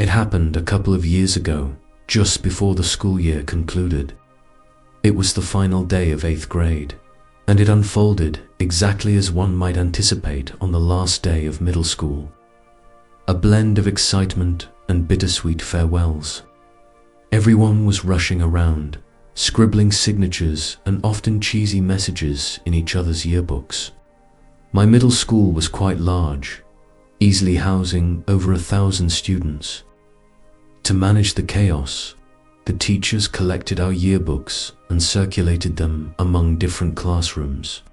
It happened a couple of years ago, just before the school year concluded. It was the final day of 8th grade, and it unfolded exactly as one might anticipate on the last day of middle school. A blend of excitement and bittersweet farewells. Everyone was rushing around, scribbling signatures and often cheesy messages in each other's yearbooks. My middle school was quite large, easily housing over 1,000 students. To manage the chaos, the teachers collected our yearbooks and circulated them among different classrooms,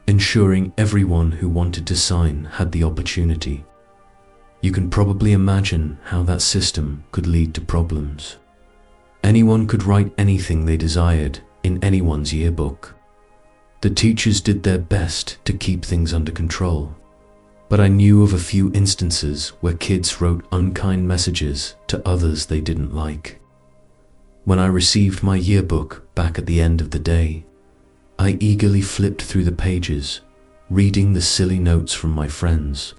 ensuring everyone who wanted to sign had the opportunity. You can probably imagine how that system could lead to problems. Anyone could write anything they desired in anyone's yearbook. The teachers did their best to keep things under control, but I knew of a few instances where kids wrote unkind messages to others they didn't like. When I received my yearbook back at the end of the day, I eagerly flipped through the pages, reading the silly notes from my friends.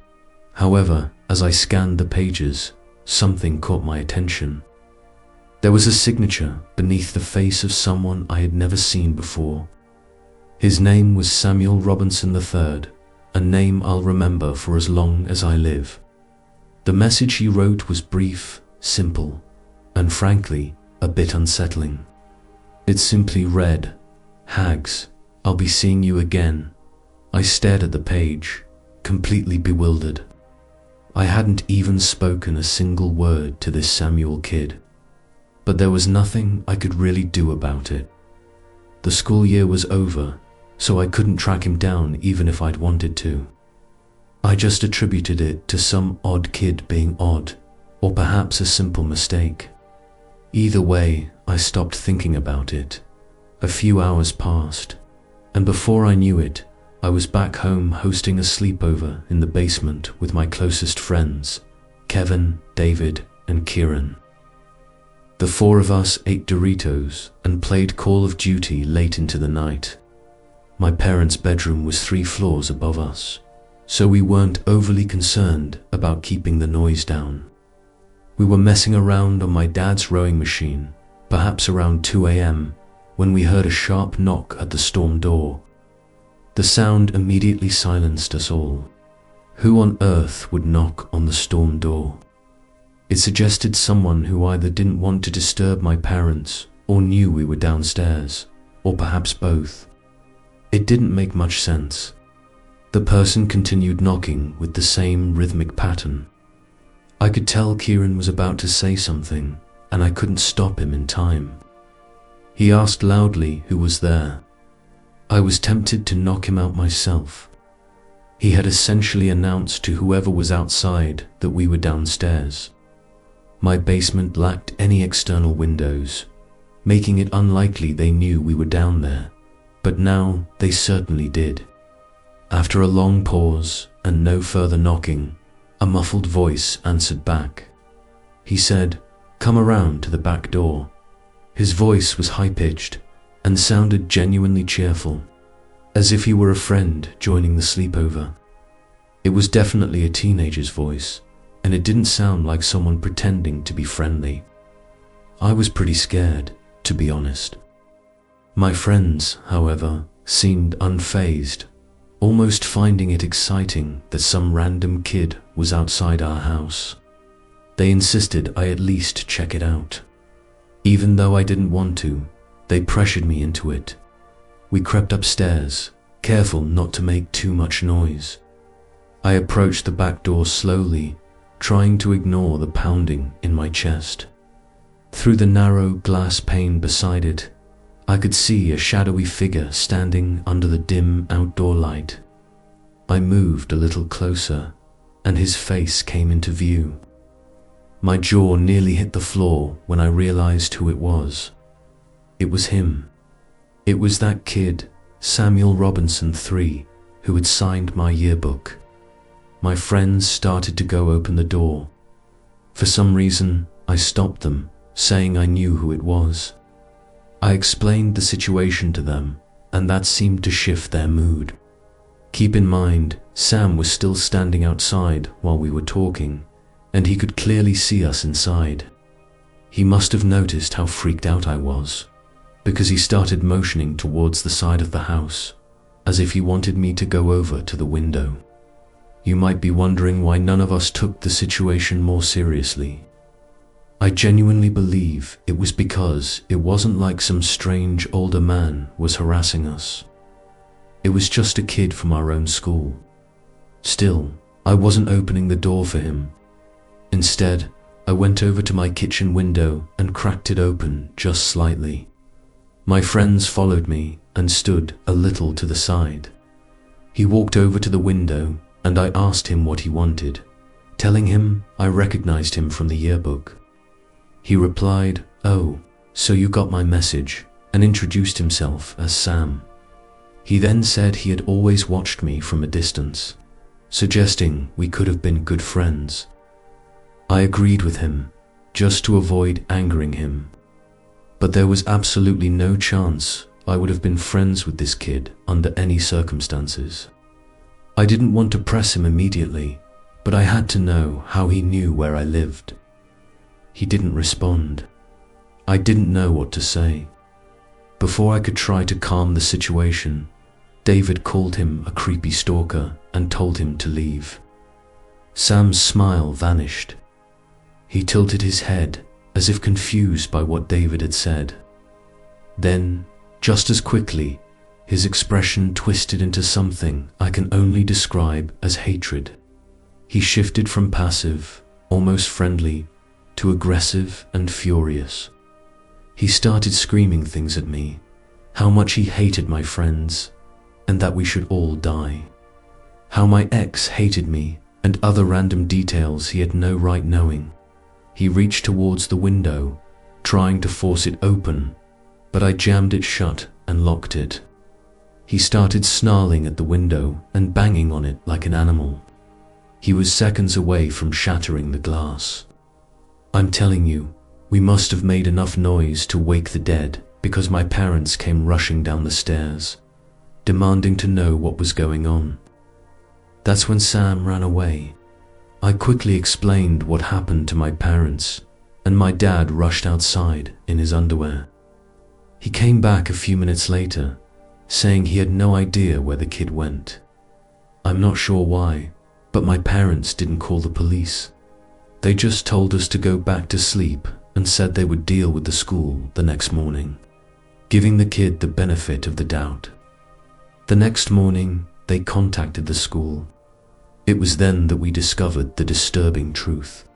However, as I scanned the pages, something caught my attention. There was a signature beneath the face of someone I had never seen before. His name was Samuel Robinson III, a name I'll remember for as long as I live. The message he wrote was brief, simple, and frankly, a bit unsettling. It simply read, "Hags, I'll be seeing you again." I stared at the page, completely bewildered. I hadn't even spoken a single word to this Samuel kid, but there was nothing I could really do about it. The school year was over, so I couldn't track him down even if I'd wanted to. I just attributed it to some odd kid being odd, or perhaps a simple mistake. Either way, I stopped thinking about it. A few hours passed, and before I knew it, I was back home hosting a sleepover in the basement with my closest friends, Kevin, David, and Kieran. The four of us ate Doritos and played Call of Duty late into the night. My parents' bedroom was 3 floors above us, so we weren't overly concerned about keeping the noise down. We were messing around on my dad's rowing machine, perhaps around 2 a.m., when we heard a sharp knock at the storm door. The sound immediately silenced us all. Who on earth would knock on the storm door? It suggested someone who either didn't want to disturb my parents or knew we were downstairs, or perhaps both. It didn't make much sense. The person continued knocking with the same rhythmic pattern. I could tell Kieran was about to say something, and I couldn't stop him in time. He asked loudly who was there. I was tempted to knock him out myself. He had essentially announced to whoever was outside that we were downstairs. My basement lacked any external windows, making it unlikely they knew we were down there, but now they certainly did. After a long pause and no further knocking, a muffled voice answered back. He said, "Come around to the back door." His voice was high-pitched and sounded genuinely cheerful, as if he were a friend joining the sleepover. It was definitely a teenager's voice, and it didn't sound like someone pretending to be friendly. I was pretty scared, to be honest. My friends, however, seemed unfazed, almost finding it exciting that some random kid was outside our house. They insisted I at least check it out. Even though I didn't want to, they pressured me into it. We crept upstairs, careful not to make too much noise. I approached the back door slowly, trying to ignore the pounding in my chest. Through the narrow glass pane beside it, I could see a shadowy figure standing under the dim outdoor light. I moved a little closer, and his face came into view. My jaw nearly hit the floor when I realized who it was. It was him. It was that kid, Samuel Robinson III, who had signed my yearbook. My friends started to go open the door. For some reason, I stopped them, saying I knew who it was. I explained the situation to them, and that seemed to shift their mood. Keep in mind, Sam was still standing outside while we were talking, and he could clearly see us inside. He must have noticed how freaked out I was, because he started motioning towards the side of the house, as if he wanted me to go over to the window. You might be wondering why none of us took the situation more seriously. I genuinely believe it was because it wasn't like some strange older man was harassing us. It was just a kid from our own school. Still, I wasn't opening the door for him. Instead, I went over to my kitchen window and cracked it open just slightly. My friends followed me and stood a little to the side. He walked over to the window and I asked him what he wanted, telling him I recognized him from the yearbook. He replied, "Oh, so you got my message," and introduced himself as Sam. He then said he had always watched me from a distance, suggesting we could have been good friends. I agreed with him, just to avoid angering him. But there was absolutely no chance I would have been friends with this kid under any circumstances. I didn't want to press him immediately, but I had to know how he knew where I lived. He didn't respond. I didn't know what to say. Before I could try to calm the situation, David called him a creepy stalker and told him to leave. Sam's smile vanished. He tilted his head as if confused by what David had said. Then, just as quickly, his expression twisted into something I can only describe as hatred. He shifted from passive, almost friendly, to aggressive and furious. He started screaming things at me, how much he hated my friends, and that we should all die. How my ex hated me, and other random details he had no right knowing. He reached towards the window, trying to force it open, but I jammed it shut and locked it. He started snarling at the window and banging on it like an animal. He was seconds away from shattering the glass. I'm telling you, we must have made enough noise to wake the dead because my parents came rushing down the stairs, demanding to know what was going on. That's when Sam ran away. I quickly explained what happened to my parents, and my dad rushed outside in his underwear. He came back a few minutes later, saying he had no idea where the kid went. I'm not sure why, but my parents didn't call the police. They just told us to go back to sleep and said they would deal with the school the next morning, giving the kid the benefit of the doubt. The next morning, they contacted the school. It was then that we discovered the disturbing truth.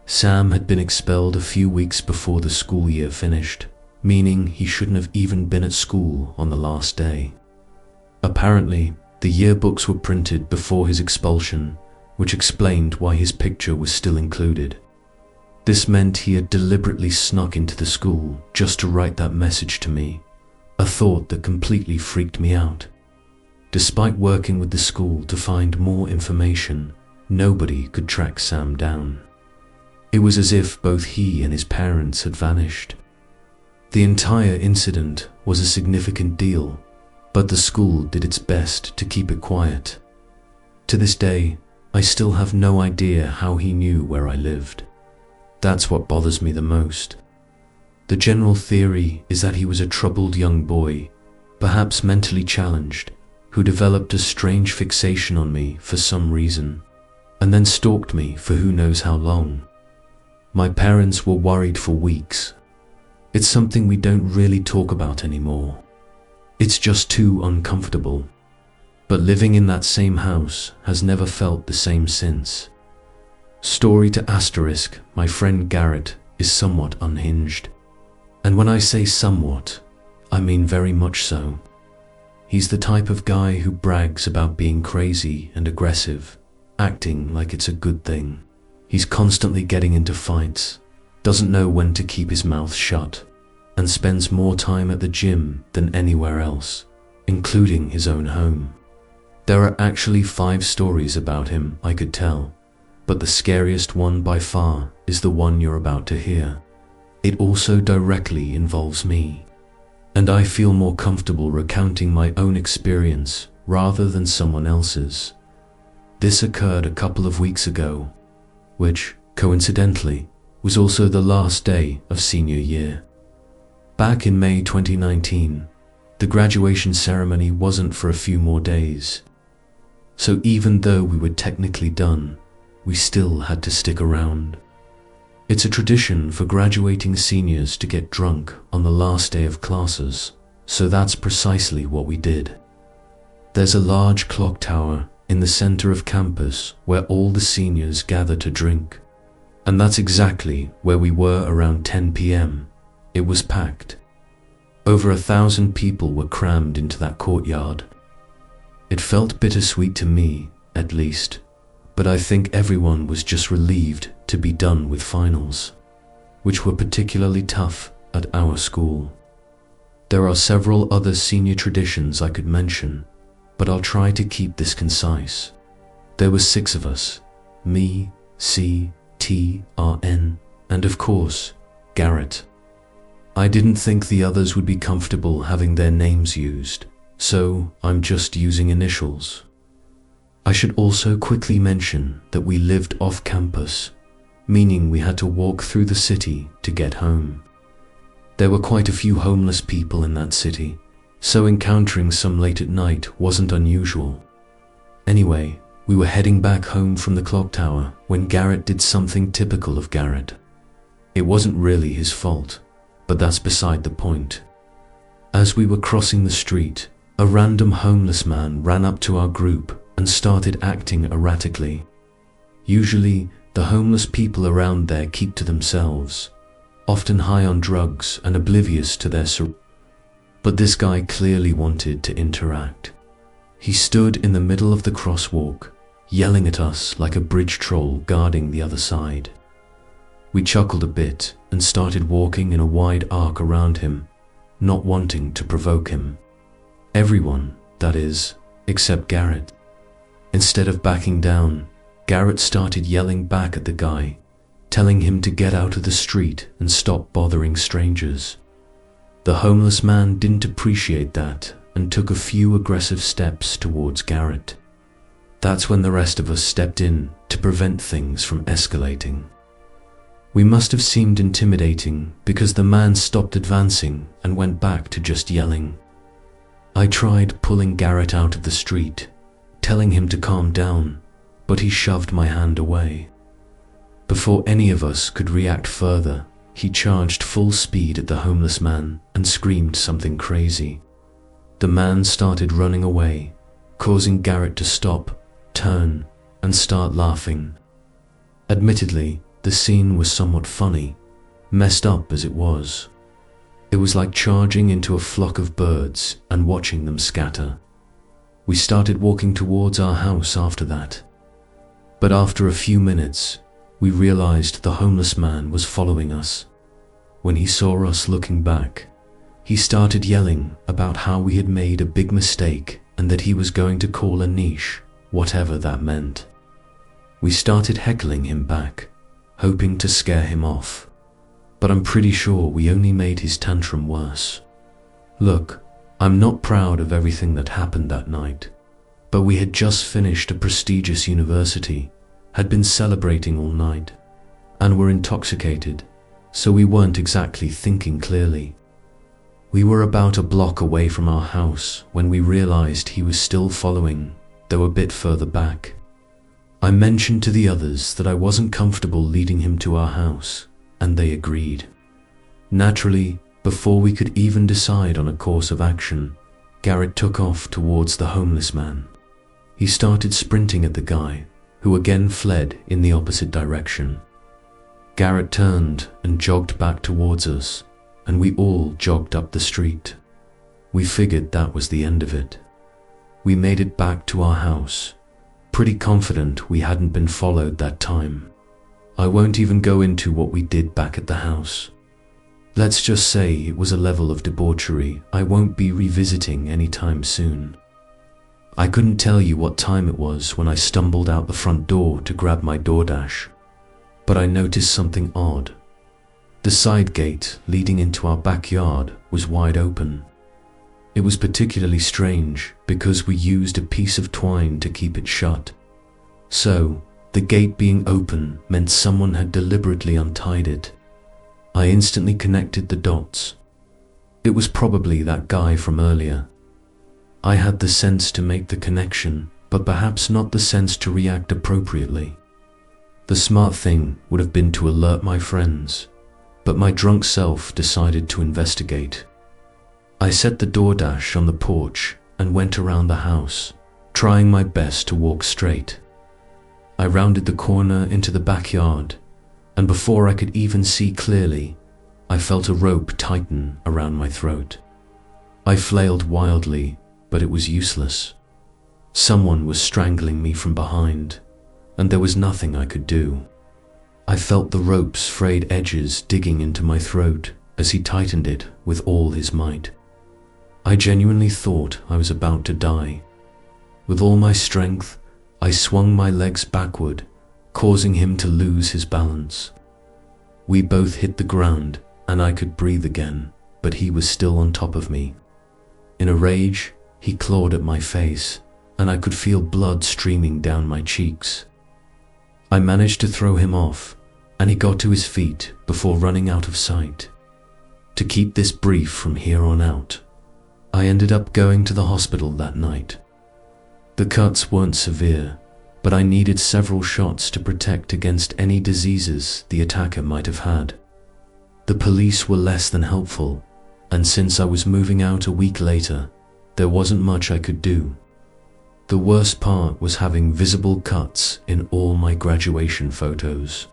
Sam had been expelled a few weeks before the school year finished, meaning he shouldn't have even been at school on the last day. Apparently, the yearbooks were printed before his expulsion, which explained why his picture was still included. This meant he had deliberately snuck into the school just to write that message to me, a thought that completely freaked me out. Despite working with the school to find more information, nobody could track Sam down. It was as if both he and his parents had vanished. The entire incident was a significant deal, but the school did its best to keep it quiet. To this day, I still have no idea how he knew where I lived. That's what bothers me the most. The general theory is that he was a troubled young boy, perhaps mentally challenged, who developed a strange fixation on me for some reason, and then stalked me for who knows how long. My parents were worried for weeks. It's something we don't really talk about anymore. It's just too uncomfortable. But living in that same house has never felt the same since. Story to asterisk, my friend Garrett is somewhat unhinged. And when I say somewhat, I mean very much so. He's the type of guy who brags about being crazy and aggressive, acting like it's a good thing. He's constantly getting into fights, doesn't know when to keep his mouth shut, and spends more time at the gym than anywhere else, including his own home. There are actually 5 stories about him I could tell, but the scariest one by far is the one you're about to hear. It also directly involves me, and I feel more comfortable recounting my own experience rather than someone else's. This occurred a couple of weeks ago, which, coincidentally, was also the last day of senior year. Back in May 2019, the graduation ceremony wasn't for a few more days. So even though we were technically done, we still had to stick around. It's a tradition for graduating seniors to get drunk on the last day of classes, so that's precisely what we did. There's a large clock tower in the center of campus where all the seniors gather to drink. And that's exactly where we were around 10 p.m. It was packed. Over 1,000 people were crammed into that courtyard. It felt bittersweet to me, at least, but I think everyone was just relieved to be done with finals, which were particularly tough at our school. There are several other senior traditions I could mention, but I'll try to keep this concise. There were 6 of us, me, C, T, R, N, and of course, Garrett. I didn't think the others would be comfortable having their names used, so I'm just using initials. I should also quickly mention that we lived off campus, meaning we had to walk through the city to get home. There were quite a few homeless people in that city, so encountering some late at night wasn't unusual. Anyway, we were heading back home from the clock tower when Garrett did something typical of Garrett. It wasn't really his fault, but that's beside the point. As we were crossing the street, a random homeless man ran up to our group and started acting erratically. Usually, the homeless people around there keep to themselves, often high on drugs and oblivious to their surroundings. But this guy clearly wanted to interact. He stood in the middle of the crosswalk, yelling at us like a bridge troll guarding the other side. We chuckled a bit and started walking in a wide arc around him, not wanting to provoke him. Everyone, that is, except Garrett. Instead of backing down, Garrett started yelling back at the guy, telling him to get out of the street and stop bothering strangers. The homeless man didn't appreciate that and took a few aggressive steps towards Garrett. That's when the rest of us stepped in to prevent things from escalating. We must have seemed intimidating because the man stopped advancing and went back to just yelling. I tried pulling Garrett out of the street, telling him to calm down, but he shoved my hand away. Before any of us could react further, he charged full speed at the homeless man and screamed something crazy. The man started running away, causing Garrett to stop, turn, and start laughing. Admittedly, the scene was somewhat funny, messed up as it was. It was like charging into a flock of birds and watching them scatter. We started walking towards our house after that. But after a few minutes, we realized the homeless man was following us. When he saw us looking back, he started yelling about how we had made a big mistake and that he was going to call Anish, whatever that meant. We started heckling him back, hoping to scare him off, but I'm pretty sure we only made his tantrum worse. Look, I'm not proud of everything that happened that night, but we had just finished a prestigious university, had been celebrating all night, and were intoxicated, so we weren't exactly thinking clearly. We were about a block away from our house when we realized he was still following, though a bit further back. I mentioned to the others that I wasn't comfortable leading him to our house, and they agreed. Naturally, before we could even decide on a course of action, Garrett took off towards the homeless man. He started sprinting at the guy, who again fled in the opposite direction. Garrett turned and jogged back towards us, and we all jogged up the street. We figured that was the end of it. We made it back to our house, pretty confident we hadn't been followed that time. I won't even go into what we did back at the house. Let's just say it was a level of debauchery I won't be revisiting anytime soon. I couldn't tell you what time it was when I stumbled out the front door to grab my DoorDash, but I noticed something odd. The side gate leading into our backyard was wide open. It was particularly strange because we used a piece of twine to keep it shut. So, The gate being open meant someone had deliberately untied it. I instantly connected the dots. It was probably that guy from earlier. I had the sense to make the connection, but perhaps not the sense to react appropriately. The smart thing would have been to alert my friends, but my drunk self decided to investigate. I set the DoorDash on the porch and went around the house, trying my best to walk straight. I rounded the corner into the backyard, and before I could even see clearly, I felt a rope tighten around my throat. I flailed wildly, but it was useless. Someone was strangling me from behind, and there was nothing I could do. I felt the rope's frayed edges digging into my throat as he tightened it with all his might. I genuinely thought I was about to die. With all my strength, I swung my legs backward, causing him to lose his balance. We both hit the ground, and I could breathe again, but he was still on top of me. In a rage, he clawed at my face, and I could feel blood streaming down my cheeks. I managed to throw him off, and he got to his feet before running out of sight. To keep this brief from here on out, I ended up going to the hospital that night. The cuts weren't severe, but I needed several shots to protect against any diseases the attacker might have had. The police were less than helpful, and since I was moving out a week later, there wasn't much I could do. The worst part was having visible cuts in all my graduation photos.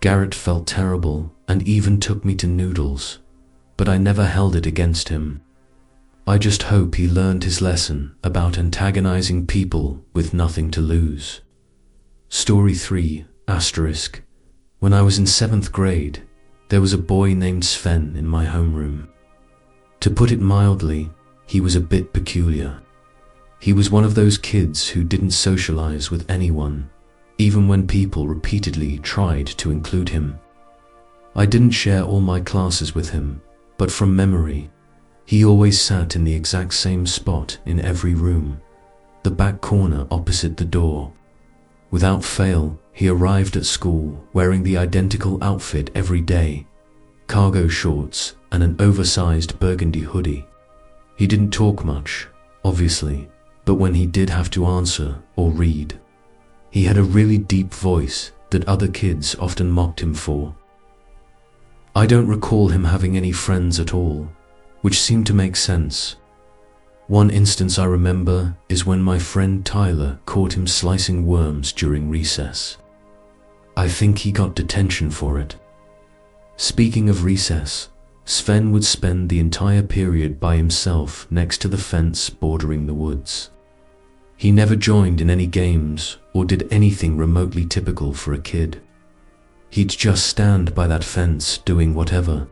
Garrett felt terrible and even took me to Noodles, but I never held it against him. I just hope he learned his lesson about antagonizing people with nothing to lose. Story 3, asterisk. When I was in 7th grade, there was a boy named Sven in my homeroom. To put it mildly, he was a bit peculiar. He was one of those kids who didn't socialize with anyone, even when people repeatedly tried to include him. I didn't share all my classes with him, but from memory, he always sat in the exact same spot in every room, the back corner opposite the door. Without fail, he arrived at school wearing the identical outfit every day, cargo shorts and an oversized burgundy hoodie. He didn't talk much, obviously, but when he did have to answer or read, he had a really deep voice that other kids often mocked him for. I don't recall him having any friends at all, which seemed to make sense. One instance I remember is when my friend Tyler caught him slicing worms during recess. I think he got detention for it. Speaking of recess, Sven would spend the entire period by himself next to the fence bordering the woods. He never joined in any games or did anything remotely typical for a kid. He'd just stand by that fence doing whatever.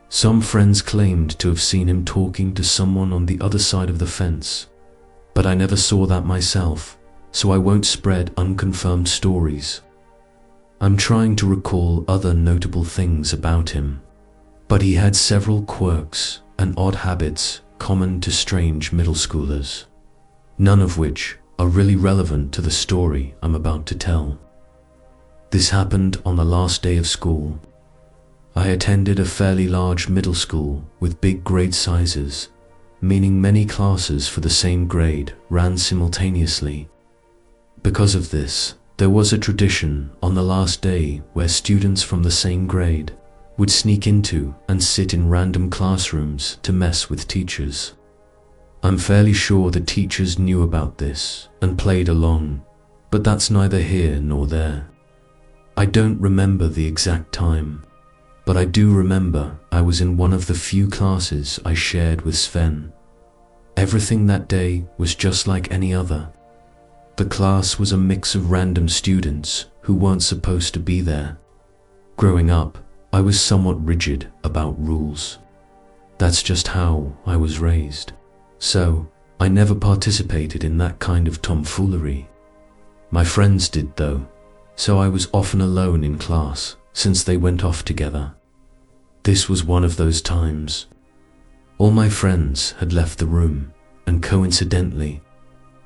Some friends claimed to have seen him talking to someone on the other side of the fence, but I never saw that myself, so I won't spread unconfirmed stories. I'm trying to recall other notable things about him, but he had several quirks and odd habits common to strange middle schoolers, none of which are really relevant to the story I'm about to tell. This happened on the last day of school. I attended a fairly large middle school with big grade sizes, meaning many classes for the same grade ran simultaneously. Because of this, there was a tradition on the last day where students from the same grade would sneak into and sit in random classrooms to mess with teachers. I'm fairly sure the teachers knew about this and played along, but that's neither here nor there. I don't remember the exact time, but I do remember I was in one of the few classes I shared with Sven. Everything that day was just like any other. The class was a mix of random students who weren't supposed to be there. Growing up, I was somewhat rigid about rules. That's just how I was raised. So, I never participated in that kind of tomfoolery. My friends did though, so I was often alone in class since they went off together. This was one of those times. All my friends had left the room, and coincidentally,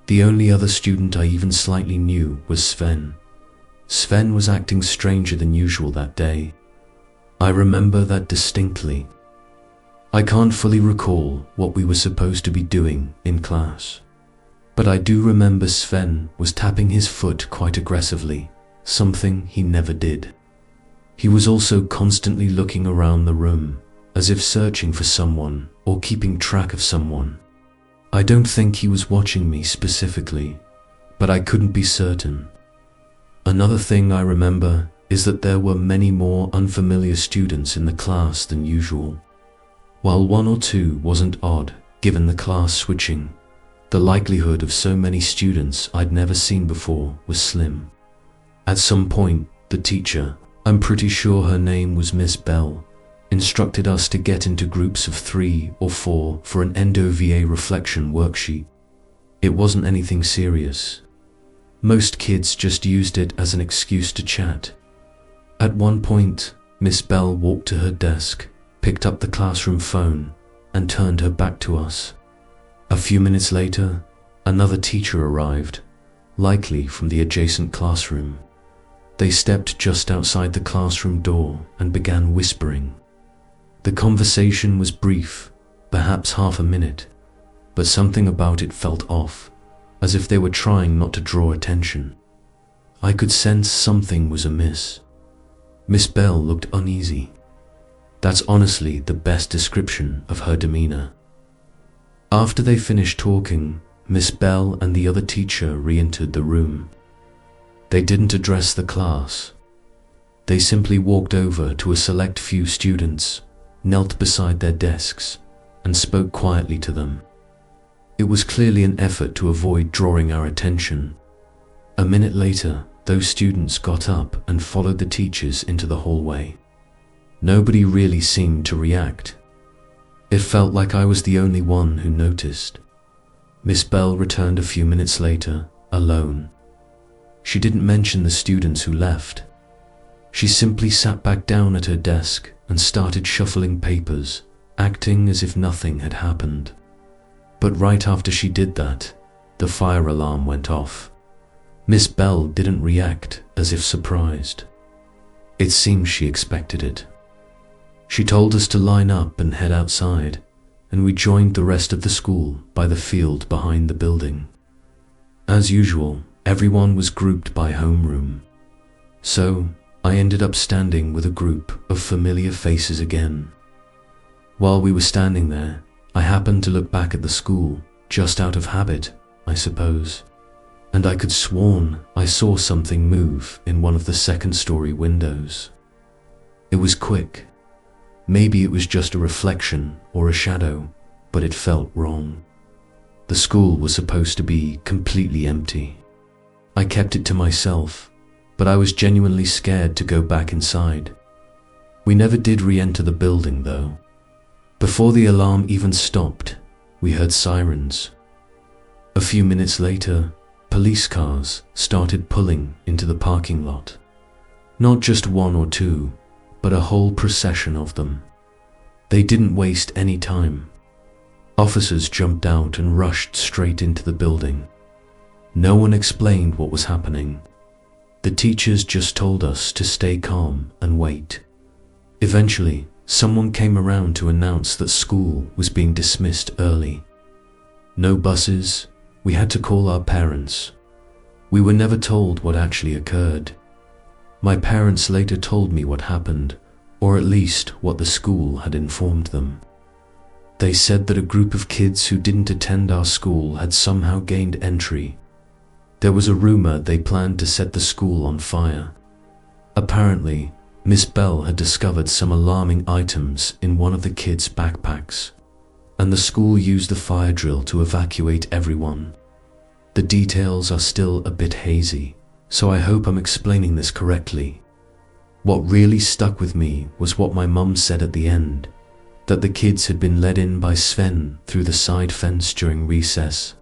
the only other student I even slightly knew was Sven, Sven was acting stranger than usual that day. I remember that distinctly. I can't fully recall what we were supposed to be doing in class, but I do remember Sven was tapping his foot quite aggressively, something he never did. He was also constantly looking around the room, as if searching for someone or keeping track of someone. I don't think he was watching me specifically, but I couldn't be certain. Another thing I remember is that there were many more unfamiliar students in the class than usual. While one or two wasn't odd, given the class switching, the likelihood of so many students I'd never seen before was slim. At some point, the teacher, I'm pretty sure her name was Miss Bell, instructed us to get into groups of 3 or 4 for an ENDO-VA reflection worksheet. It wasn't anything serious. Most kids just used it as an excuse to chat. At one point, Miss Bell walked to her desk, picked up the classroom phone, and turned her back to us. A few minutes later, another teacher arrived, likely from the adjacent classroom. They stepped just outside the classroom door and began whispering. The conversation was brief, perhaps half a minute, but something about it felt off, as if they were trying not to draw attention. I could sense something was amiss. Miss Bell looked uneasy. That's honestly the best description of her demeanor. After they finished talking, Miss Bell and the other teacher re-entered the room. They didn't address the class. They simply walked over to a select few students, knelt beside their desks, and spoke quietly to them. It was clearly an effort to avoid drawing our attention. A minute later, those students got up and followed the teachers into the hallway. Nobody really seemed to react. It felt like I was the only one who noticed. Miss Bell returned a few minutes later, alone. She didn't mention the students who left. She simply sat back down at her desk and started shuffling papers, acting as if nothing had happened. But right after she did that, the fire alarm went off. Miss Bell didn't react as if surprised. It seems she expected it. She told us to line up and head outside, and we joined the rest of the school by the field behind the building. As usual, everyone was grouped by homeroom. So, I ended up standing with a group of familiar faces again. While we were standing there, I happened to look back at the school, just out of habit, I suppose, and I could sworn I saw something move in one of the second-story windows. It was quick. Maybe it was just a reflection or a shadow, but it felt wrong. The school was supposed to be completely empty. I kept it to myself, but I was genuinely scared to go back inside. We never did re-enter the building, though. Before the alarm even stopped, we heard sirens. A few minutes later, police cars started pulling into the parking lot. Not just one or two, but a whole procession of them. They didn't waste any time. Officers jumped out and rushed straight into the building. No one explained what was happening. The teachers just told us to stay calm and wait. Eventually, someone came around to announce that school was being dismissed early. No buses. We had to call our parents. We were never told what actually occurred. My parents later told me what happened, or at least what the school had informed them. They said that a group of kids who didn't attend our school had somehow gained entry. There was a rumor they planned to set the school on fire. Apparently, Miss Bell had discovered some alarming items in one of the kids' backpacks, and the school used the fire drill to evacuate everyone. The details are still a bit hazy, so I hope I'm explaining this correctly. What really stuck with me was what my mum said at the end, that the kids had been led in by Sven through the side fence during recess.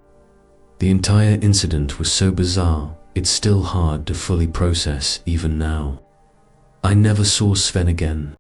The entire incident was so bizarre, it's still hard to fully process even now. I never saw Sven again,